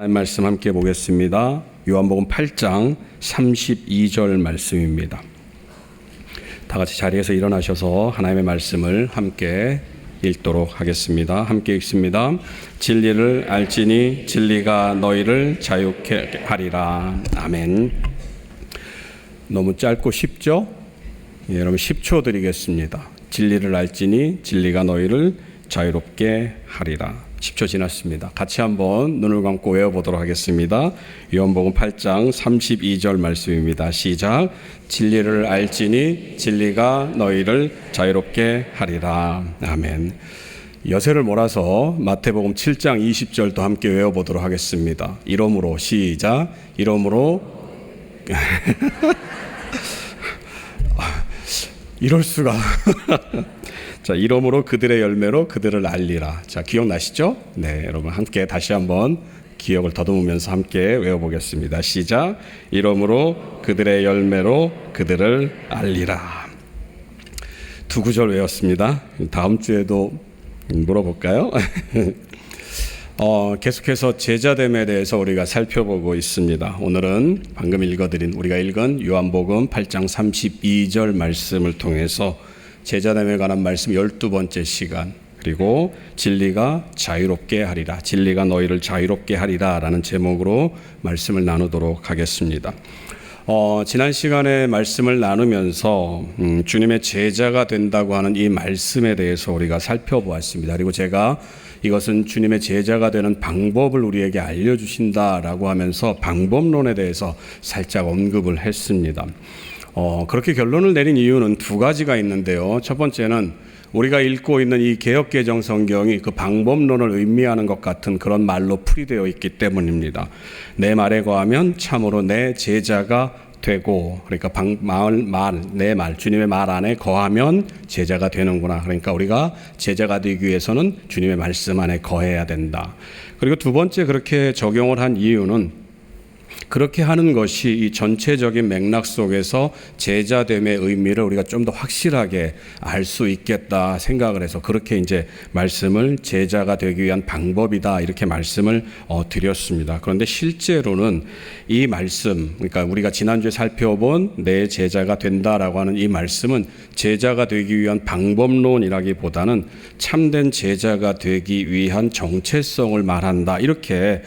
하나님 말씀 함께 보겠습니다. 요한복음 8장 32절 말씀입니다. 다 같이 자리에서 일어나셔서 하나님의 말씀을 함께 읽도록 하겠습니다. 함께 읽습니다. 진리를 알지니 진리가 너희를 자유케 하리라. 아멘. 너무 짧고 쉽죠? 여러분 10초 드리겠습니다. 진리를 알지니 진리가 너희를 자유롭게 하리라. 10초 지났습니다. 같이 한번 눈을 감고 외워보도록 하겠습니다. 요한복음 8장 32절 말씀입니다. 시작. 진리를 알지니 진리가 너희를 자유롭게 하리라. 아멘. 여세를 몰아서 마태복음 7장 20절도 함께 외워보도록 하겠습니다. 이러므로 시작. 이러므로 이럴 수가. 자, 이러므로 그들의 열매로 그들을 알리라. 자, 기억나시죠? 네, 여러분 함께 다시 한번 기억을 더듬으면서 함께 외워보겠습니다. 시작. 이러므로 그들의 열매로 그들을 알리라. 두 구절 외웠습니다. 다음 주에도 물어볼까요? 계속해서 제자됨에 대해서 우리가 살펴보고 있습니다. 오늘은 방금 우리가 읽은 요한복음 8장 32절 말씀을 통해서 제자됨에 관한 말씀 12번째 시간, 그리고 진리가 자유롭게 하리라, 진리가 너희를 자유롭게 하리라 라는 제목으로 말씀을 나누도록 하겠습니다. 지난 시간에 말씀을 나누면서 주님의 제자가 된다고 하는 이 말씀에 대해서 우리가 살펴보았습니다. 그리고 제가 이것은 주님의 제자가 되는 방법을 우리에게 알려주신다라고 하면서 방법론에 대해서 살짝 언급을 했습니다. 그렇게 결론을 내린 이유는 두 가지가 있는데요. 첫 번째는 우리가 읽고 있는 이 개역개정 성경이 그 방법론을 의미하는 것 같은 그런 말로 풀이되어 있기 때문입니다. 내 말에 거하면 참으로 내 제자가 되고, 그러니까 내 말, 주님의 말 안에 거하면 제자가 되는구나. 그러니까 우리가 제자가 되기 위해서는 주님의 말씀 안에 거해야 된다. 그리고 두 번째 그렇게 적용을 한 이유는 그렇게 하는 것이 이 전체적인 맥락 속에서 제자됨의 의미를 우리가 좀 더 확실하게 알 수 있겠다 생각을 해서 그렇게 이제 말씀을 제자가 되기 위한 방법이다 이렇게 말씀을 드렸습니다. 그런데 실제로는 이 말씀, 그러니까 우리가 지난주에 살펴본 내 제자가 된다라고 하는 이 말씀은 제자가 되기 위한 방법론이라기보다는 참된 제자가 되기 위한 정체성을 말한다 이렇게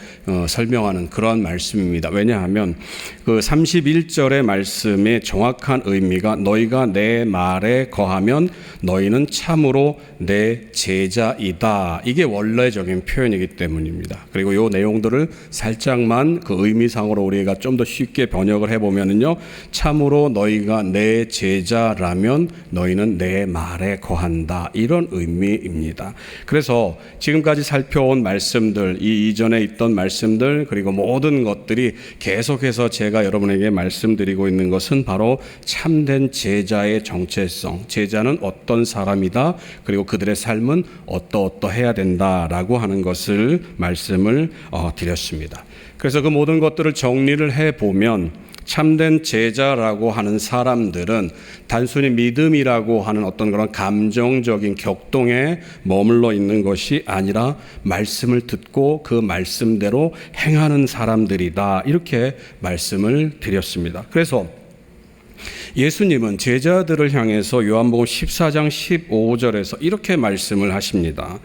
설명하는 그런 말씀입니다. 왜냐하면 그 31절의 말씀의 정확한 의미가 너희가 내 말에 거하면 너희는 참으로 내 제자이다. 이게 원래적인 표현이기 때문입니다. 그리고 이 내용들을 살짝만 그 의미상으로 우리가 좀 더 쉽게 번역을 해보면요. 참으로 너희가 내 제자라면 너희는 내 말에 거한다. 이런 의미입니다. 그래서 지금까지 살펴온 말씀들, 이 이전에 있던 말씀들, 그리고 모든 것들이 계속해서 제가 여러분에게 말씀드리고 있는 것은 바로 참된 제자의 정체성, 제자는 어떤 사람이다, 그리고 그들의 삶은 어떠해야 된다라고 하는 것을 말씀을 드렸습니다. 그래서 그 모든 것들을 정리를 해보면 참된 제자라고 하는 사람들은 단순히 믿음이라고 하는 어떤 그런 감정적인 격동에 머물러 있는 것이 아니라 말씀을 듣고 그 말씀대로 행하는 사람들이다. 이렇게 말씀을 드렸습니다. 그래서 예수님은 제자들을 향해서 요한복음 14장 15절에서 이렇게 말씀을 하십니다.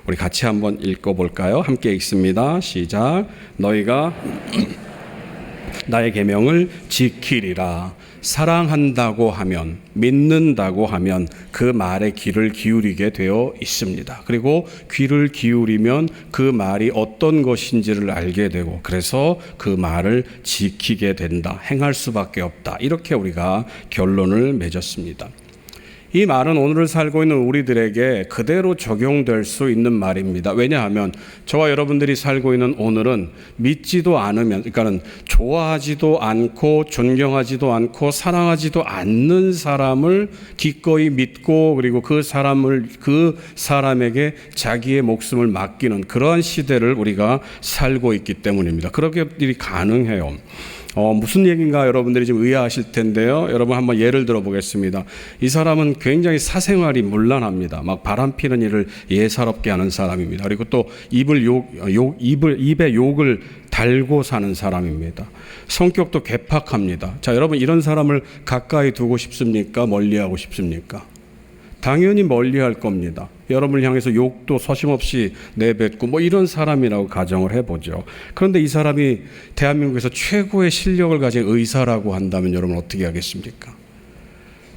우리 같이 한번 읽어볼까요? 함께 읽습니다. 시작. 너희가 나의 계명을 지키리라. 사랑한다고 하면, 믿는다고 하면 그 말에 귀를 기울이게 되어 있습니다. 그리고 귀를 기울이면 그 말이 어떤 것인지를 알게 되고, 그래서 그 말을 지키게 된다. 행할 수밖에 없다. 이렇게 우리가 결론을 맺었습니다. 이 말은 오늘을 살고 있는 우리들에게 그대로 적용될 수 있는 말입니다. 왜냐하면 저와 여러분들이 살고 있는 오늘은 믿지도 않으면, 그러니까는 좋아하지도 않고 존경하지도 않고 사랑하지도 않는 사람을 기꺼이 믿고, 그리고 그 사람에게 자기의 목숨을 맡기는 그러한 시대를 우리가 살고 있기 때문입니다. 그렇게 일이 가능해요. 무슨 얘기인가 여러분들이 좀 의아하실 텐데요. 여러분 한번 예를 들어 보겠습니다. 이 사람은 굉장히 사생활이 문란합니다. 막 바람피는 일을 예사롭게 하는 사람입니다. 그리고 또 입에 욕을 달고 사는 사람입니다. 성격도 괴팍합니다. 자, 여러분 이런 사람을 가까이 두고 싶습니까? 멀리하고 싶습니까? 당연히 멀리할 겁니다. 여러분을 향해서 욕도 서심없이 내뱉고 뭐 이런 사람이라고 가정을 해보죠. 그런데 이 사람이 대한민국에서 최고의 실력을 가진 의사라고 한다면 여러분 어떻게 하겠습니까?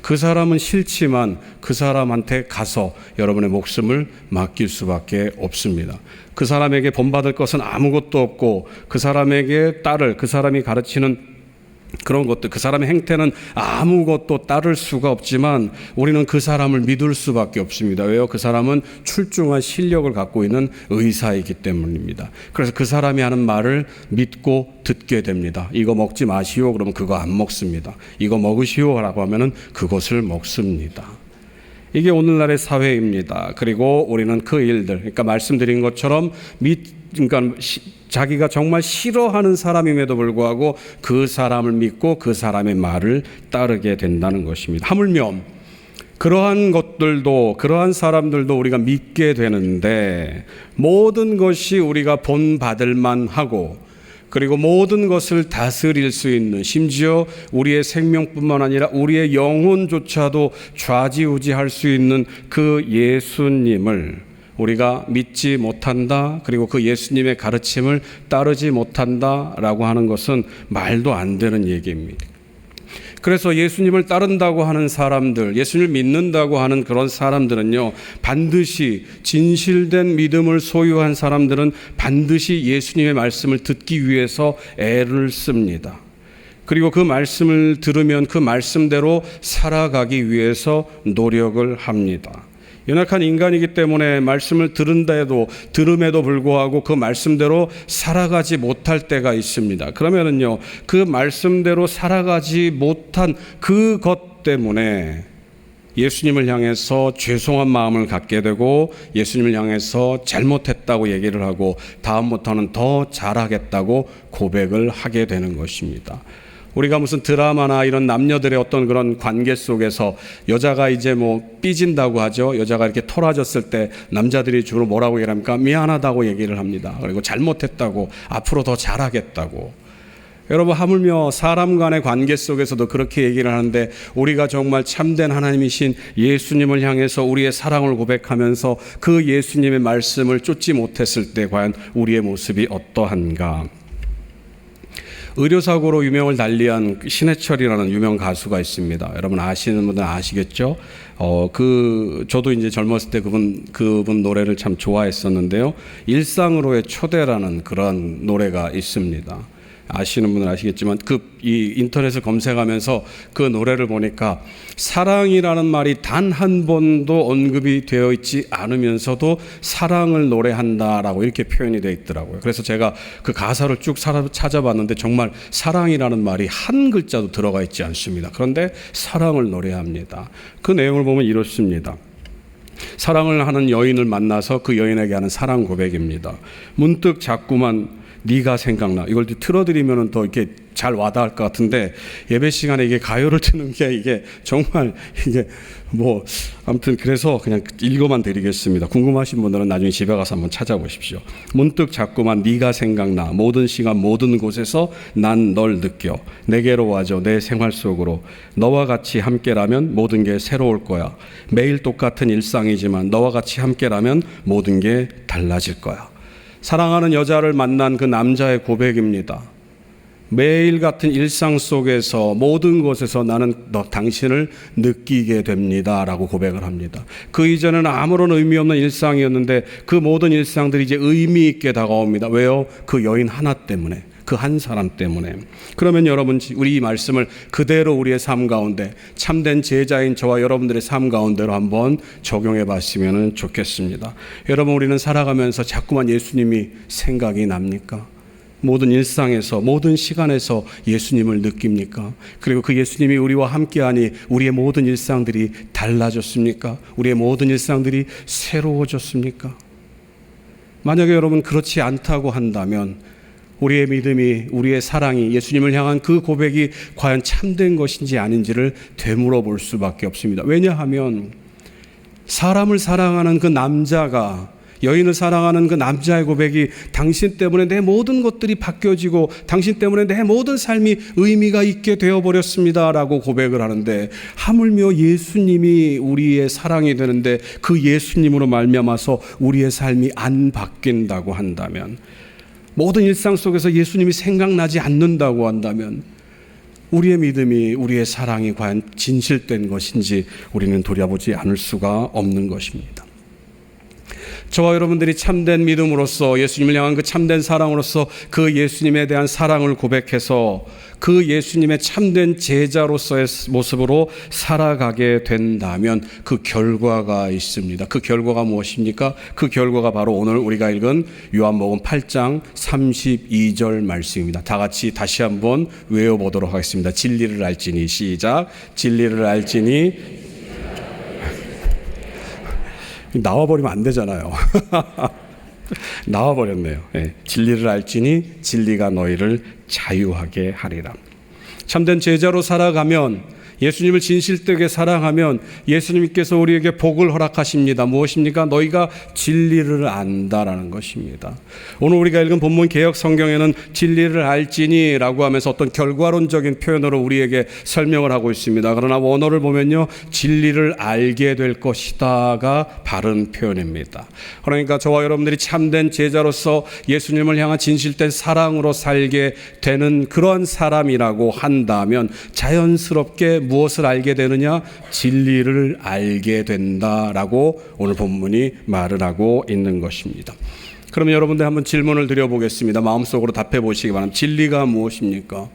그 사람은 싫지만 그 사람한테 가서 여러분의 목숨을 맡길 수밖에 없습니다. 그 사람에게 본받을 것은 아무것도 없고 그 사람에게 따를, 그 사람이 가르치는 그런 것들, 그 사람의 행태는 아무것도 따를 수가 없지만 우리는 그 사람을 믿을 수밖에 없습니다. 왜요? 그 사람은 출중한 실력을 갖고 있는 의사이기 때문입니다. 그래서 그 사람이 하는 말을 믿고 듣게 됩니다. 이거 먹지 마시오. 그러면 그거 안 먹습니다. 이거 먹으시오 라고 하면은 그것을 먹습니다. 이게 오늘날의 사회입니다. 그리고 우리는 그 일들, 그러니까 말씀드린 것처럼 그러니까 자기가 정말 싫어하는 사람임에도 불구하고 그 사람을 믿고 그 사람의 말을 따르게 된다는 것입니다. 하물며 그러한 것들도, 그러한 사람들도 우리가 믿게 되는데 모든 것이 우리가 본받을 만하고 그리고 모든 것을 다스릴 수 있는, 심지어 우리의 생명뿐만 아니라 우리의 영혼조차도 좌지우지할 수 있는 그 예수님을 우리가 믿지 못한다, 그리고 그 예수님의 가르침을 따르지 못한다라고 하는 것은 말도 안 되는 얘기입니다. 그래서 예수님을 따른다고 하는 사람들, 예수님을 믿는다고 하는 그런 사람들은요, 반드시 진실된 믿음을 소유한 사람들은 반드시 예수님의 말씀을 듣기 위해서 애를 씁니다. 그리고 그 말씀을 들으면 그 말씀대로 살아가기 위해서 노력을 합니다. 연약한 인간이기 때문에 말씀을 들음에도 불구하고 그 말씀대로 살아가지 못할 때가 있습니다. 그러면은요, 그 말씀대로 살아가지 못한 그것 때문에 예수님을 향해서 죄송한 마음을 갖게 되고 예수님을 향해서 잘못했다고 얘기를 하고 다음부터는 더 잘하겠다고 고백을 하게 되는 것입니다. 우리가 무슨 드라마나 이런 남녀들의 어떤 그런 관계 속에서 여자가 이제 뭐 삐진다고 하죠. 여자가 이렇게 토라졌을 때 남자들이 주로 뭐라고 얘기합니까? 미안하다고 얘기를 합니다. 그리고 잘못했다고, 앞으로 더 잘하겠다고. 여러분, 하물며 사람 간의 관계 속에서도 그렇게 얘기를 하는데 우리가 정말 참된 하나님이신 예수님을 향해서 우리의 사랑을 고백하면서 그 예수님의 말씀을 쫓지 못했을 때 과연 우리의 모습이 어떠한가? 의료사고로 유명을 달리한 신해철이라는 유명 가수가 있습니다. 여러분 아시는 분들 아시겠죠? 저도 이제 젊었을 때 그분 노래를 참 좋아했었는데요. 일상으로의 초대라는 그런 노래가 있습니다. 아시는 분은 아시겠지만 이 인터넷을 검색하면서 그 노래를 보니까 사랑이라는 말이 단 한 번도 언급이 되어 있지 않으면서도 사랑을 노래한다라고 이렇게 표현이 되어 있더라고요. 그래서 제가 그 가사를 쭉 찾아봤는데 정말 사랑이라는 말이 한 글자도 들어가 있지 않습니다. 그런데 사랑을 노래합니다. 그 내용을 보면 이렇습니다. 사랑을 하는 여인을 만나서 그 여인에게 하는 사랑 고백입니다. 문득 자꾸만 네가 생각나. 이걸 틀어드리면 더 이렇게 잘 와닿을 것 같은데 예배 시간에 이게 가요를 트는 게 이게 정말 이게 뭐 아무튼 그래서 그냥 읽어만 드리겠습니다. 궁금하신 분들은 나중에 집에 가서 한번 찾아보십시오. 문득 자꾸만 네가 생각나. 모든 시간 모든 곳에서 난 널 느껴. 내게로 와줘. 내 생활 속으로. 너와 같이 함께라면 모든 게 새로울 거야. 매일 똑같은 일상이지만 너와 같이 함께라면 모든 게 달라질 거야. 사랑하는 여자를 만난 그 남자의 고백입니다. 매일 같은 일상 속에서 모든 곳에서 나는 당신을 느끼게 됩니다 라고 고백을 합니다. 그 이전에는 아무런 의미 없는 일상이었는데 그 모든 일상들이 이제 의미 있게 다가옵니다. 왜요? 그 여인 하나 때문에, 그 한 사람 때문에. 그러면 여러분, 우리 이 말씀을 그대로 우리의 삶 가운데, 참된 제자인 저와 여러분들의 삶 가운데로 한번 적용해 봤으면 좋겠습니다. 여러분, 우리는 살아가면서 자꾸만 예수님이 생각이 납니까? 모든 일상에서, 모든 시간에서 예수님을 느낍니까? 그리고 그 예수님이 우리와 함께하니 우리의 모든 일상들이 달라졌습니까? 우리의 모든 일상들이 새로워졌습니까? 만약에 여러분 그렇지 않다고 한다면 우리의 믿음이, 우리의 사랑이, 예수님을 향한 그 고백이 과연 참된 것인지 아닌지를 되물어 볼 수밖에 없습니다. 왜냐하면 사람을 사랑하는 그 남자가 여인을 사랑하는 그 남자의 고백이 당신 때문에 내 모든 것들이 바뀌어지고 당신 때문에 내 모든 삶이 의미가 있게 되어버렸습니다 라고 고백을 하는데, 하물며 예수님이 우리의 사랑이 되는데 그 예수님으로 말미암아서 우리의 삶이 안 바뀐다고 한다면, 모든 일상 속에서 예수님이 생각나지 않는다고 한다면 우리의 믿음이, 우리의 사랑이 과연 진실된 것인지 우리는 돌아보지 않을 수가 없는 것입니다. 저와 여러분들이 참된 믿음으로써, 예수님을 향한 그 참된 사랑으로서 그 예수님에 대한 사랑을 고백해서 그 예수님의 참된 제자로서의 모습으로 살아가게 된다면 그 결과가 있습니다. 그 결과가 무엇입니까? 그 결과가 바로 오늘 우리가 읽은 요한복음 8장 32절 말씀입니다. 다 같이 다시 한번 외워보도록 하겠습니다. 진리를 알지니, 시작. 진리를 알지니. 나와버리면 안 되잖아요. 나와버렸네요. 네. 진리를 알지니 진리가 너희를 자유하게 하리라. 참된 제자로 살아가면, 예수님을 진실되게 사랑하면 예수님께서 우리에게 복을 허락하십니다. 무엇입니까? 너희가 진리를 안다라는 것입니다. 오늘 우리가 읽은 본문 개역 성경에는 진리를 알지니 라고 하면서 어떤 결과론적인 표현으로 우리에게 설명을 하고 있습니다. 그러나 원어를 보면요, 진리를 알게 될 것이다가 바른 표현입니다. 그러니까 저와 여러분들이 참된 제자로서 예수님을 향한 진실된 사랑으로 살게 되는 그러한 사람이라고 한다면 자연스럽게 무엇을 알게 되느냐? 진리를 알게 된다라고 오늘 본문이 말을 하고 있는 것입니다. 그러면 여러분들 한번 질문을 드려보겠습니다. 마음속으로 답해 보시기 바랍니다. 진리가 무엇입니까?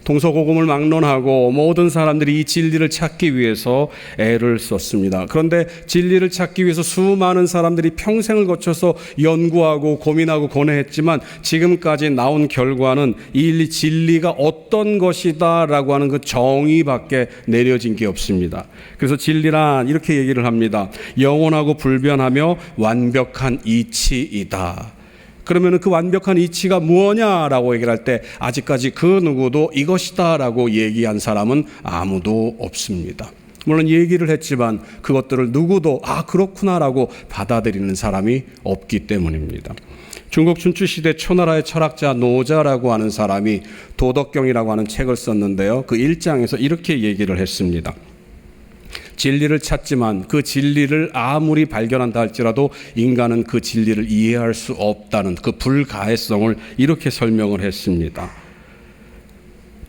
동서고금을 막론하고 모든 사람들이 이 진리를 찾기 위해서 애를 썼습니다. 그런데 진리를 찾기 위해서 수많은 사람들이 평생을 거쳐서 연구하고 고민하고 고뇌했지만 지금까지 나온 결과는 이 진리가 어떤 것이다 라고 하는 그 정의밖에 내려진 게 없습니다. 그래서 진리란 이렇게 얘기를 합니다. 영원하고 불변하며 완벽한 이치이다. 그러면 그 완벽한 이치가 무엇냐라고 얘기를 할 때 아직까지 그 누구도 이것이다 라고 얘기한 사람은 아무도 없습니다. 물론 얘기를 했지만 그것들을 누구도 그렇구나 라고 받아들이는 사람이 없기 때문입니다. 중국 춘추시대 초나라의 철학자 노자라고 하는 사람이 도덕경이라고 하는 책을 썼는데요, 그 1장에서 이렇게 얘기를 했습니다. 진리를 찾지만 그 진리를 아무리 발견한다 할지라도 인간은 그 진리를 이해할 수 없다는 그 불가해성을 이렇게 설명을 했습니다.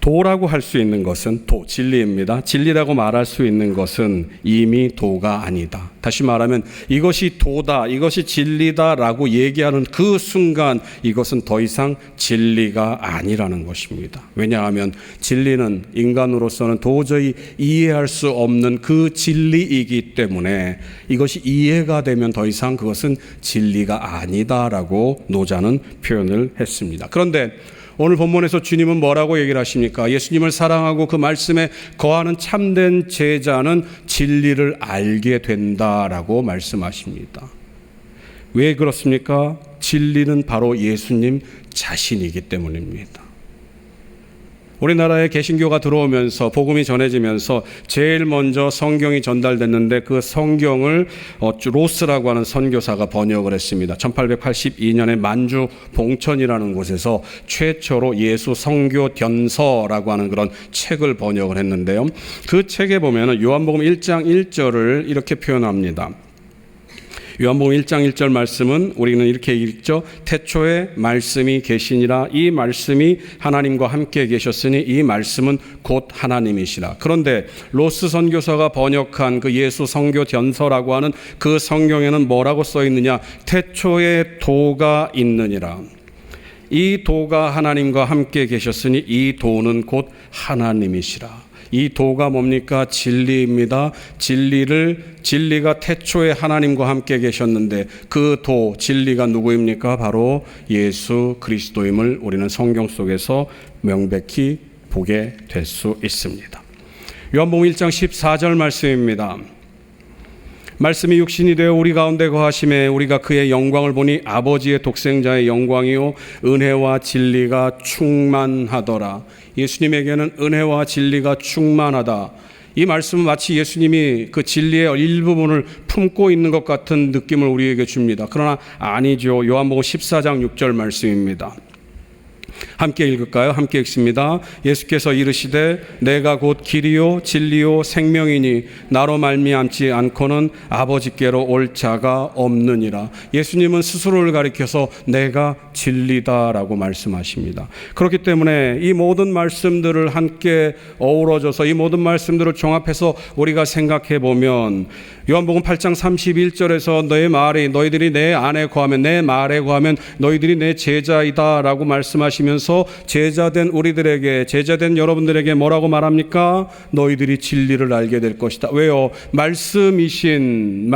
도라고 할 수 있는 것은 진리입니다. 진리라고 말할 수 있는 것은 이미 도가 아니다. 다시 말하면 이것이 도다, 이것이 진리다라고 얘기하는 그 순간 이것은 더 이상 진리가 아니라는 것입니다. 왜냐하면 진리는 인간으로서는 도저히 이해할 수 없는 그 진리이기 때문에 이것이 이해가 되면 더 이상 그것은 진리가 아니다라고 노자는 표현을 했습니다. 그런데 오늘 본문에서 주님은 뭐라고 얘기를 하십니까? 예수님을 사랑하고 그 말씀에 거하는 참된 제자는 진리를 알게 된다라고 말씀하십니다. 왜 그렇습니까? 진리는 바로 예수님 자신이기 때문입니다. 우리나라에 개신교가 들어오면서 복음이 전해지면서 제일 먼저 성경이 전달됐는데 그 성경을 로스라고 하는 선교사가 번역을 했습니다. 1882년에 만주 봉천이라는 곳에서 최초로 예수 성교전서라고 하는 그런 책을 번역을 했는데요. 그 책에 보면 요한복음 1장 1절을 이렇게 표현합니다. 요한복음 1장 1절 말씀은 우리는 이렇게 읽죠. 태초에 말씀이 계시니라. 이 말씀이 하나님과 함께 계셨으니 이 말씀은 곧 하나님이시라. 그런데 로스 선교사가 번역한 그 예수 성교전서라고 하는 그 성경에는 뭐라고 써 있느냐? 태초에 도가 있느니라. 이 도가 하나님과 함께 계셨으니 이 도는 곧 하나님이시라. 이 도가 뭡니까? 진리입니다. 진리가 태초에 하나님과 함께 계셨는데 그 도, 진리가 누구입니까? 바로 예수 그리스도임을 우리는 성경 속에서 명백히 보게 될 수 있습니다. 요한복음 1장 14절 말씀입니다. 말씀이 육신이 되어 우리 가운데 거하심에 우리가 그의 영광을 보니 아버지의 독생자의 영광이요 은혜와 진리가 충만하더라. 예수님에게는 은혜와 진리가 충만하다. 이 말씀은 마치 예수님이 그 진리의 일부분을 품고 있는 것 같은 느낌을 우리에게 줍니다. 그러나 아니죠. 요한복음 14장 6절 말씀입니다. 함께 읽을까요? 함께 읽습니다. 예수께서 이르시되 내가 곧 길이요 진리요 생명이니 나로 말미암지 않고는 아버지께로 올 자가 없느니라. 예수님은 스스로를 가리켜서 내가 진리다라고 말씀하십니다. 그렇기 때문에 이 모든 말씀들을 함께 어우러져서 이 모든 말씀들을 종합해서 우리가 생각해 보면 요한복음 8장 31절에서 너희들이 내 안에 거하면 내 말에 거하면 너희들이 내 제자이다 라고 말씀하시면서 제자된 우리들에게 제자된 여러분들에게 뭐라고 말합니까? 너희들이 진리를 알게 될 것이다. 왜요? 말씀이신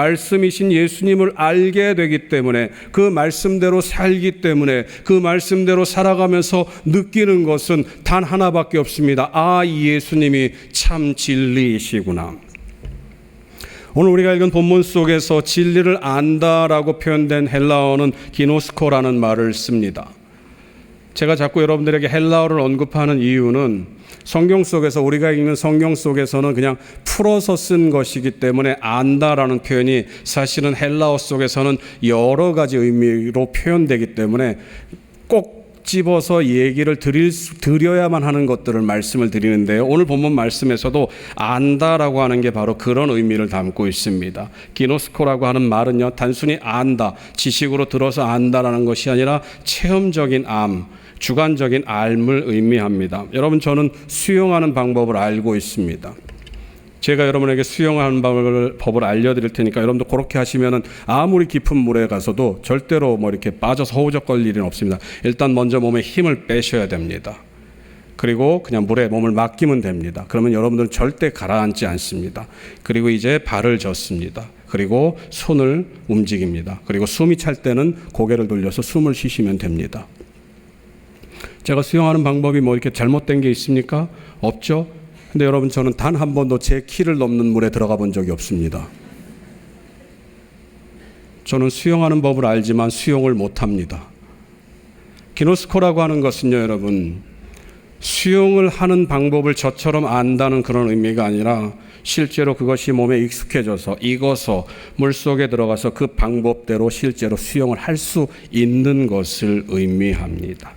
예수님을 알게 되기 때문에 그 말씀대로 살기 때문에 그 말씀대로 살아가면서 느끼는 것은 단 하나밖에 없습니다. 아, 이 예수님이 참 진리이시구나. 오늘 우리가 읽은 본문 속에서 진리를 안다라고 표현된 헬라어는 기노스코라는 말을 씁니다. 제가 자꾸 여러분들에게 헬라어를 언급하는 이유는 성경 속에서 우리가 읽는 성경 속에서는 그냥 풀어서 쓴 것이기 때문에 안다라는 표현이 사실은 헬라어 속에서는 여러 가지 의미로 표현되기 때문에 꼭 집어서 얘기를 드려야만 하는 것들을 말씀을 드리는데요. 오늘 본문 말씀에서도 안다라고 하는 게 바로 그런 의미를 담고 있습니다. 기노스코라고 하는 말은요, 단순히 안다, 지식으로 들어서 안다라는 것이 아니라 체험적인 주관적인 알을 의미합니다. 여러분, 저는 수영하는 방법을 알고 있습니다. 제가 여러분에게 수영하는 법을 알려드릴 테니까 여러분도 그렇게 하시면은 아무리 깊은 물에 가서도 절대로 이렇게 빠져서 허우적거릴 일은 없습니다. 일단 먼저 몸에 힘을 빼셔야 됩니다. 그리고 그냥 물에 몸을 맡기면 됩니다. 그러면 여러분들은 절대 가라앉지 않습니다. 그리고 이제 발을 젓습니다. 그리고 손을 움직입니다. 그리고 숨이 찰 때는 고개를 돌려서 숨을 쉬시면 됩니다. 제가 수영하는 방법이 이렇게 잘못된 게 있습니까? 없죠? 근데 여러분, 저는 단 한 번도 제 키를 넘는 물에 들어가 본 적이 없습니다. 저는 수영하는 법을 알지만 수영을 못합니다. 기노스코라고 하는 것은요, 여러분, 수영을 하는 방법을 저처럼 안다는 그런 의미가 아니라 실제로 그것이 몸에 익숙해져서 익어서 물속에 들어가서 그 방법대로 실제로 수영을 할 수 있는 것을 의미합니다.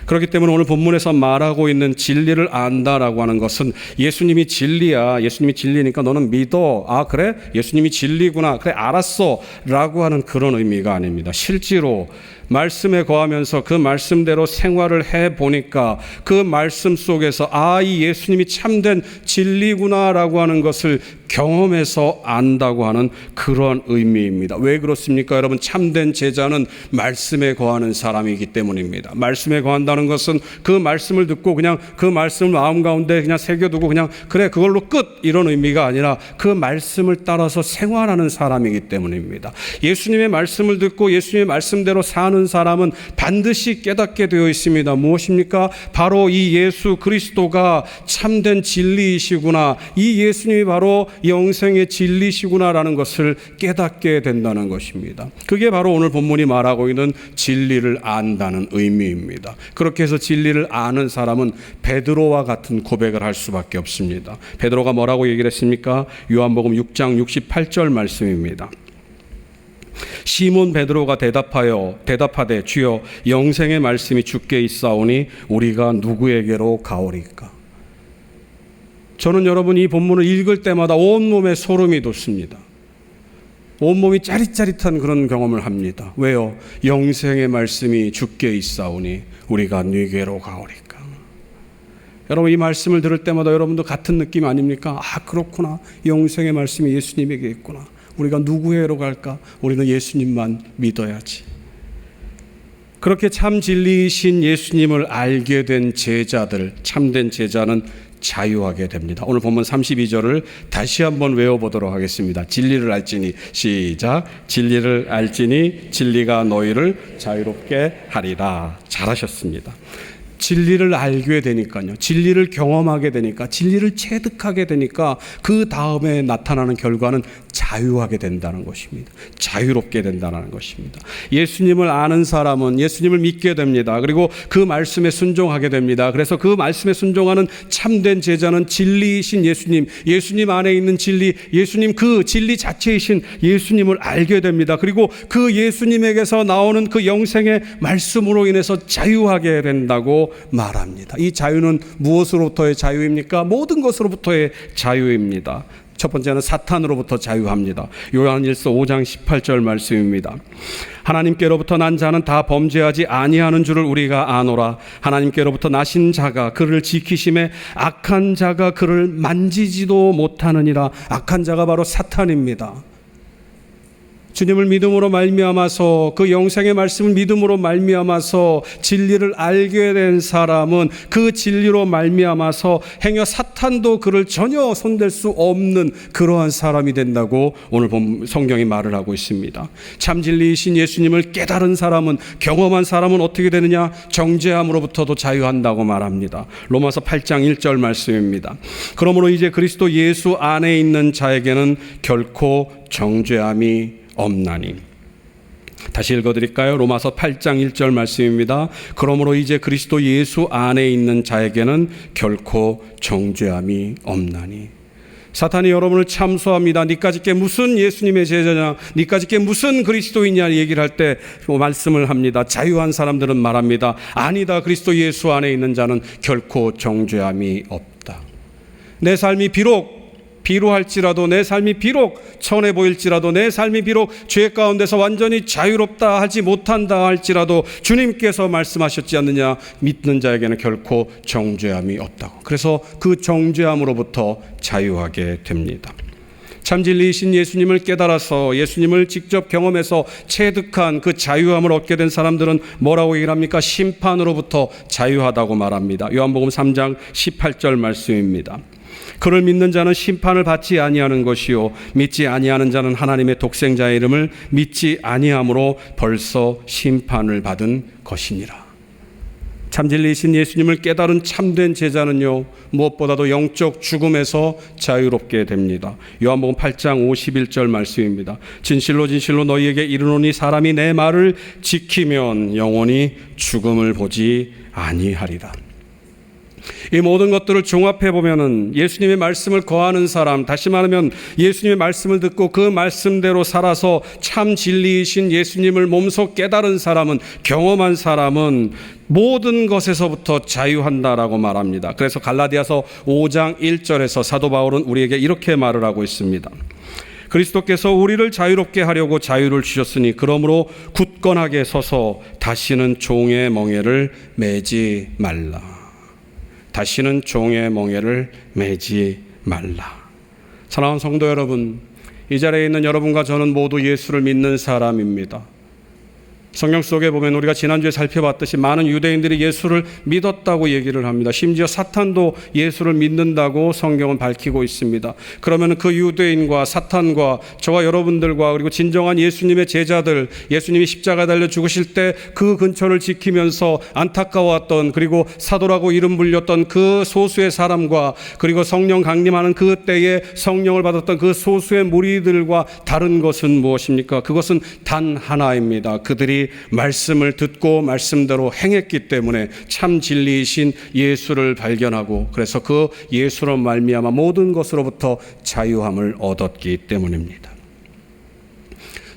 그렇기 때문에 오늘 본문에서 말하고 있는 진리를 안다라고 하는 것은 예수님이 진리야. 예수님이 진리니까 너는 믿어. 아, 그래? 예수님이 진리구나. 그래, 알았어. 라고 하는 그런 의미가 아닙니다. 실제로 말씀에 거하면서 그 말씀대로 생활을 해보니까 그 말씀 속에서 아, 이 예수님이 참된 진리구나라고 하는 것을 경험해서 안다고 하는 그런 의미입니다. 왜 그렇습니까? 여러분, 참된 제자는 말씀에 거하는 사람이기 때문입니다. 말씀에 거한다는 것은 그 말씀을 듣고 그냥 그 말씀을 마음 가운데 그냥 새겨두고 그냥 그래, 그걸로 끝, 이런 의미가 아니라 그 말씀을 따라서 생활하는 사람이기 때문입니다. 예수님의 말씀을 듣고 예수님의 말씀대로 사는 사람은 반드시 깨닫게 되어 있습니다. 무엇입니까? 바로 이 예수 그리스도가 참된 진리이시구나, 이 예수님이 바로 영생의 진리시구나라는 것을 깨닫게 된다는 것입니다. 그게 바로 오늘 본문이 말하고 있는 진리를 안다는 의미입니다. 그렇게 해서 진리를 아는 사람은 베드로와 같은 고백을 할 수밖에 없습니다. 베드로가 뭐라고 얘기를 했습니까? 요한복음 6장 68절 말씀입니다. 시몬 베드로가 대답하되 주여, 영생의 말씀이 주께 있사오니 우리가 누구에게로 가오리까? 저는 여러분, 이 본문을 읽을 때마다 온몸에 소름이 돋습니다. 온몸이 짜릿짜릿한 그런 경험을 합니다. 왜요? 영생의 말씀이 주께 있사오니 우리가 네게로 가오리까? 여러분, 이 말씀을 들을 때마다 여러분도 같은 느낌 아닙니까? 아, 그렇구나. 영생의 말씀이 예수님에게 있구나. 우리가 누구에게로 갈까? 우리는 예수님만 믿어야지. 그렇게 참 진리이신 예수님을 알게 된 제자들, 참된 제자는 자유하게 됩니다. 오늘 본문 32절을 다시 한번 외워보도록 하겠습니다. 진리를 알지니, 시작. 진리를 알지니 진리가 너희를 자유롭게 하리라. 잘하셨습니다. 진리를 알게 되니까요, 진리를 경험하게 되니까, 진리를 체득하게 되니까 그 다음에 나타나는 결과는 자유하게 된다는 것입니다. 자유롭게 된다는 것입니다. 예수님을 아는 사람은 예수님을 믿게 됩니다. 그리고 그 말씀에 순종하게 됩니다. 그래서 그 말씀에 순종하는 참된 제자는 진리이신 예수님, 예수님 안에 있는 진리, 예수님 그 진리 자체이신 예수님을 알게 됩니다. 그리고 그 예수님에게서 나오는 그 영생의 말씀으로 인해서 자유하게 된다고 말합니다. 이 자유는 무엇으로부터의 자유입니까? 모든 것으로부터의 자유입니다. 첫 번째는 사탄으로부터 자유합니다. 요한일서 5장 18절 말씀입니다. 하나님께로부터 난 자는 다 범죄하지 아니하는 줄을 우리가 아노라. 하나님께로부터 나신 자가 그를 지키심에 악한 자가 그를 만지지도 못하느니라. 악한 자가 바로 사탄입니다. 주님을 믿음으로 말미암아서 그 영생의 말씀을 믿음으로 말미암아서 진리를 알게 된 사람은 그 진리로 말미암아서 행여 사탄도 그를 전혀 손댈 수 없는 그러한 사람이 된다고 오늘 성경이 말을 하고 있습니다. 참 진리이신 예수님을 깨달은 사람은, 경험한 사람은 어떻게 되느냐? 정죄함으로부터도 자유한다고 말합니다. 로마서 8장 1절 말씀입니다. 그러므로 이제 그리스도 예수 안에 있는 자에게는 결코 정죄함이 없나니. 다시 읽어드릴까요? 로마서 8장 1절 말씀입니다. 그러므로 이제 그리스도 예수 안에 있는 자에게는 결코 정죄함이 없나니. 사탄이 여러분을 참소합니다. 니까짓게 무슨 예수님의 제자냐, 니까짓게 무슨 그리스도이냐 얘기를 할 때 말씀을 합니다. 자유한 사람들은 말합니다. 아니다, 그리스도 예수 안에 있는 자는 결코 정죄함이 없다. 내 삶이 비록 비루할지라도, 내 삶이 비록 천해 보일지라도, 내 삶이 비록 죄 가운데서 완전히 자유롭다 하지 못한다 할지라도 주님께서 말씀하셨지 않느냐? 믿는 자에게는 결코 정죄함이 없다고. 그래서 그 정죄함으로부터 자유하게 됩니다. 참 진리이신 예수님을 깨달아서 예수님을 직접 경험해서 체득한 그 자유함을 얻게 된 사람들은 뭐라고 얘기를 합니까? 심판으로부터 자유하다고 말합니다. 요한복음 3장 18절 말씀입니다. 그를 믿는 자는 심판을 받지 아니하는 것이요 믿지 아니하는 자는 하나님의 독생자의 이름을 믿지 아니함으로 벌써 심판을 받은 것이니라. 참진리이신 예수님을 깨달은 참된 제자는요, 무엇보다도 영적 죽음에서 자유롭게 됩니다. 요한복음 8장 51절 말씀입니다. 진실로 진실로 너희에게 이르노니 사람이 내 말을 지키면 영원히 죽음을 보지 아니하리라. 이 모든 것들을 종합해 보면은 예수님의 말씀을 거하는 사람, 다시 말하면 예수님의 말씀을 듣고 그 말씀대로 살아서 참 진리이신 예수님을 몸소 깨달은 사람은, 경험한 사람은 모든 것에서부터 자유한다라고 말합니다. 그래서 갈라디아서 5장 1절에서 사도 바울은 우리에게 이렇게 말을 하고 있습니다. 그리스도께서 우리를 자유롭게 하려고 자유를 주셨으니 그러므로 굳건하게 서서 다시는 종의 멍에를 매지 말라. 다시는 종의 멍에를 매지 말라. 사랑하는 성도 여러분, 이 자리에 있는 여러분과 저는 모두 예수를 믿는 사람입니다. 성경 속에 보면 우리가 지난주에 살펴봤듯이 많은 유대인들이 예수를 믿었다고 얘기를 합니다. 심지어 사탄도 예수를 믿는다고 성경은 밝히고 있습니다. 그러면 그 유대인과 사탄과 저와 여러분들과 그리고 진정한 예수님의 제자들, 예수님이 십자가에 달려 죽으실 때 그 근처를 지키면서 안타까웠던, 그리고 사도라고 이름 불렸던 그 소수의 사람과, 그리고 성령 강림하는 그 때에 성령을 받았던 그 소수의 무리들과 다른 것은 무엇입니까? 그것은 단 하나입니다. 그들이 말씀을 듣고 말씀대로 행했기 때문에 참 진리이신 예수를 발견하고, 그래서 그 예수로 말미암아 모든 것으로부터 자유함을 얻었기 때문입니다.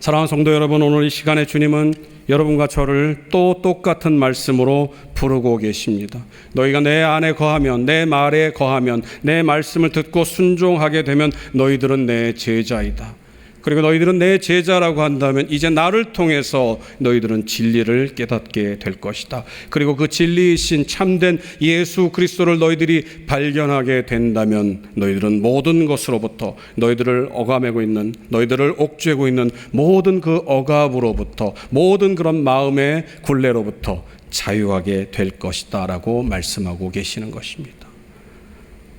사랑하는 성도 여러분, 오늘 이 시간에 주님은 여러분과 저를 또 똑같은 말씀으로 부르고 계십니다. 너희가 내 안에 거하면, 내 말에 거하면, 내 말씀을 듣고 순종하게 되면 너희들은 내 제자이다. 그리고 너희들은 내 제자라고 한다면 이제 나를 통해서 너희들은 진리를 깨닫게 될 것이다. 그리고 그 진리이신 참된 예수 그리스도를 너희들이 발견하게 된다면 너희들은 모든 것으로부터, 너희들을 억압하고 있는, 너희들을 옥죄고 있는 모든 그 억압으로부터, 모든 그런 마음의 굴레로부터 자유하게 될 것이다 라고 말씀하고 계시는 것입니다.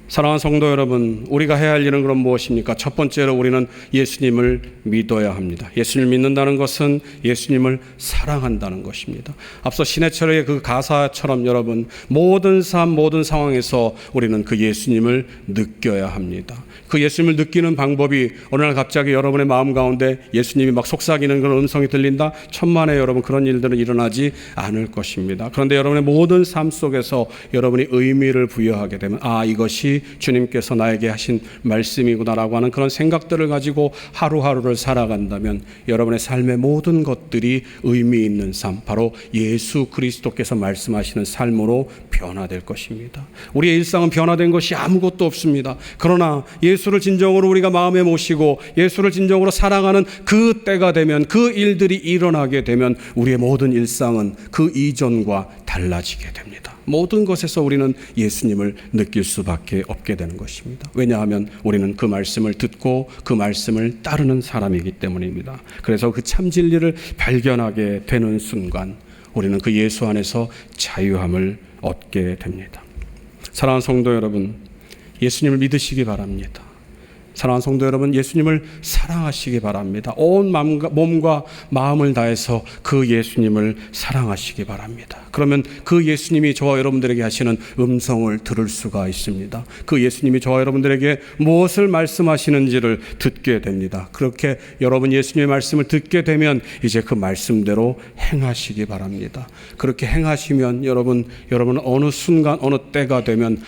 사랑하는 성도 여러분, 우리가 해야 할 일은 그럼 무엇입니까? 첫 번째로 우리는 예수님을 믿어야 합니다. 예수님을 믿는다는 것은 예수님을 사랑한다는 것입니다. 앞서 신해철의 그 가사처럼 여러분, 모든 삶, 모든 상황에서 우리는 그 예수님을 느껴야 합니다. 그 예수님을 느끼는 방법이 어느 날 갑자기 여러분의 마음 가운데 예수님이 막 속삭이는 그런 음성이 들린다? 천만에 여러분 그런 일들은 일어나지 않을 것입니다. 그런데 여러분의 모든 삶 속에서 여러분이 의미를 부여하게 되면 이것이 주님께서 나에게 하신 말씀이구나라고 하는 그런 생각들을 가지고 하루하루를 살아간다면 여러분의 삶의 모든 것들이 의미 있는 삶, 바로 예수 그리스도께서 말씀하시는 삶으로 변화될 것입니다. 우리의 일상은 변화된 것이 아무것도 없습니다. 그러나 예수를 진정으로 우리가 마음에 모시고 예수를 진정으로 사랑하는 그 때가 되면, 그 일들이 일어나게 되면 우리의 모든 일상은 그 이전과 달라지게 됩니다. 모든 것에서 우리는 예수님을 느낄 수밖에 없게 되는 것입니다. 왜냐하면 우리는 그 말씀을 듣고 그 말씀을 따르는 사람이기 때문입니다. 그래서 그 참 진리를 발견하게 되는 순간 우리는 그 예수 안에서 자유함을 얻게 됩니다. 사랑하는 성도 여러분, 예수님을 믿으시기 바랍니다. 사랑하는 성도 여러분, 예수님을 사랑하시기 바랍니다. 온 몸과 마음을 다해서 그 예수님을 사랑하시기 바랍니다. 그러면 그 예수님이 저와 여러분들에게 하시는 음성을 들을 수가 있습니다. 그 예수님이 저와 여러분들에게 무엇을 말씀하시는지를 듣게 됩니다. 그렇게 여러분 예수님의 말씀을 듣게 되면 이제 그 말씀대로 행하시기 바랍니다. 그렇게 행하시면 여러분 어느 순간 어느 때가 되면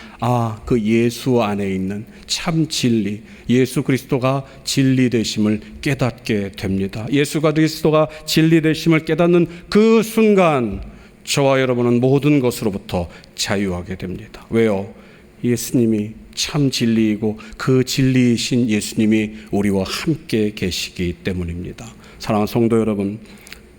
그 예수 안에 있는 참 진리, 예수 그리스도가 진리 되심을 깨닫게 됩니다. 예수 그리스도가 진리 되심을 깨닫는 그 순간 저와 여러분은 모든 것으로부터 자유하게 됩니다. 왜요? 예수님이 참 진리이고 그 진리이신 예수님이 우리와 함께 계시기 때문입니다. 사랑하는 성도 여러분,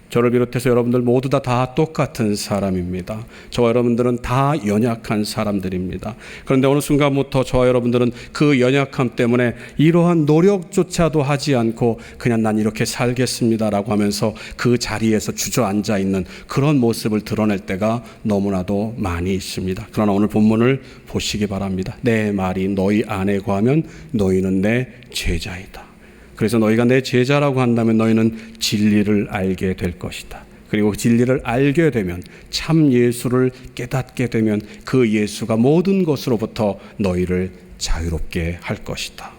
저를 비롯해서 여러분들 모두 다 똑같은 사람입니다. 저와 여러분들은 다 연약한 사람들입니다. 그런데 어느 순간부터 저와 여러분들은 그 연약함 때문에 이러한 노력조차도 하지 않고 그냥 난 이렇게 살겠습니다라고 하면서 그 자리에서 주저앉아 있는 그런 모습을 드러낼 때가 너무나도 많이 있습니다. 그러나 오늘 본문을 보시기 바랍니다. 내 말이 너희 안에 거하면 너희는 내 제자이다. 그래서 너희가 내 제자라고 한다면 너희는 진리를 알게 될 것이다. 그리고 진리를 알게 되면, 참 예수를 깨닫게 되면 그 예수가 모든 것으로부터 너희를 자유롭게 할 것이다.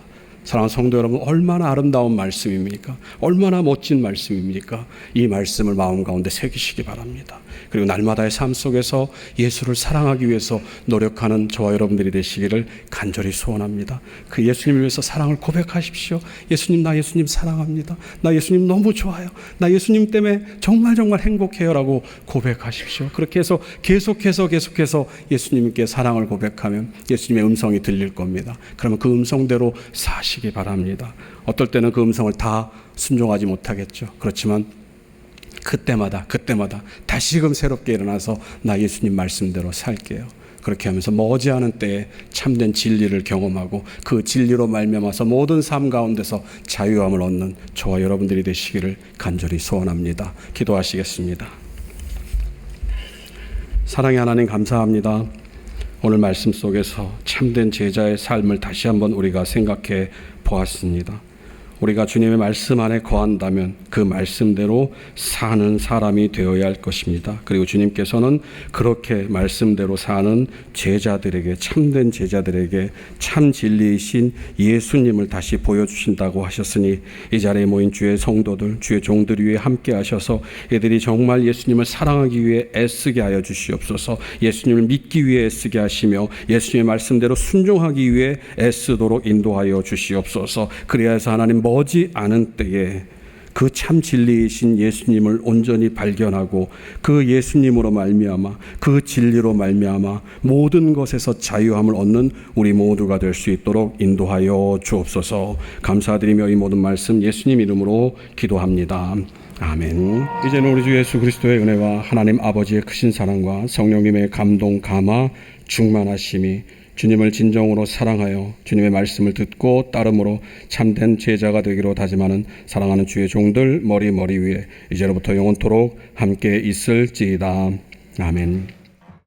사랑하는 성도 여러분, 얼마나 아름다운 말씀입니까? 얼마나 멋진 말씀입니까? 이 말씀을 마음 가운데 새기시기 바랍니다. 그리고 날마다의 삶 속에서 예수를 사랑하기 위해서 노력하는 저와 여러분들이 되시기를 간절히 소원합니다. 그 예수님을 위해서 사랑을 고백하십시오. 예수님, 나 예수님 사랑합니다. 나 예수님 너무 좋아요. 나 예수님 때문에 정말 행복해요 라고 고백하십시오. 그렇게 해서 계속해서 예수님께 사랑을 고백하면 예수님의 음성이 들릴 겁니다. 그러면 그 음성대로 사시기 바랍니다. 어떨 때는 그 음성을 다 순종하지 못하겠죠. 그렇지만 그때마다 다시금 새롭게 일어나서 나 예수님 말씀대로 살게요. 그렇게 하면서 머지않은 때에 참된 진리를 경험하고 그 진리로 말미암아서 모든 삶 가운데서 자유함을 얻는 저와 여러분들이 되시기를 간절히 소원합니다. 기도하시겠습니다. 사랑의 하나님, 감사합니다. 오늘 말씀 속에서 참된 제자의 삶을 다시 한번 우리가 생각해 보았습니다. 우리가 주님의 말씀 안에 거한다면 그 말씀대로 사는 사람이 되어야 할 것입니다. 그리고 주님께서는 그렇게 말씀대로 사는 제자들에게, 참된 제자들에게 참 진리이신 예수님을 다시 보여주신다고 하셨으니 이 자리에 모인 주의 성도들, 주의 종들 위에 함께 하셔서 이들이 정말 예수님을 사랑하기 위해 애쓰게 하여 주시옵소서. 예수님을 믿기 위해 애쓰게 하시며 예수님의 말씀대로 순종하기 위해 애쓰도록 인도하여 주시옵소서. 그래야 해서 하나님 머지 않은 때에 그 참 진리이신 예수님을 온전히 발견하고 그 예수님으로 말미암아, 그 진리로 말미암아 모든 것에서 자유함을 얻는 우리 모두가 될 수 있도록 인도하여 주옵소서. 감사드리며 이 모든 말씀 예수님 이름으로 기도합니다. 아멘. 이제는 우리 주 예수 그리스도의 은혜와 하나님 아버지의 크신 사랑과 성령님의 감동, 감화, 충만하심이 주님을 진정으로 사랑하여 주님의 말씀을 듣고 따름으로 참된 제자가 되기로 다짐하는 사랑하는 주의 종들 머리 위에 이제로부터 영원토록 함께 있을지이다. 아멘.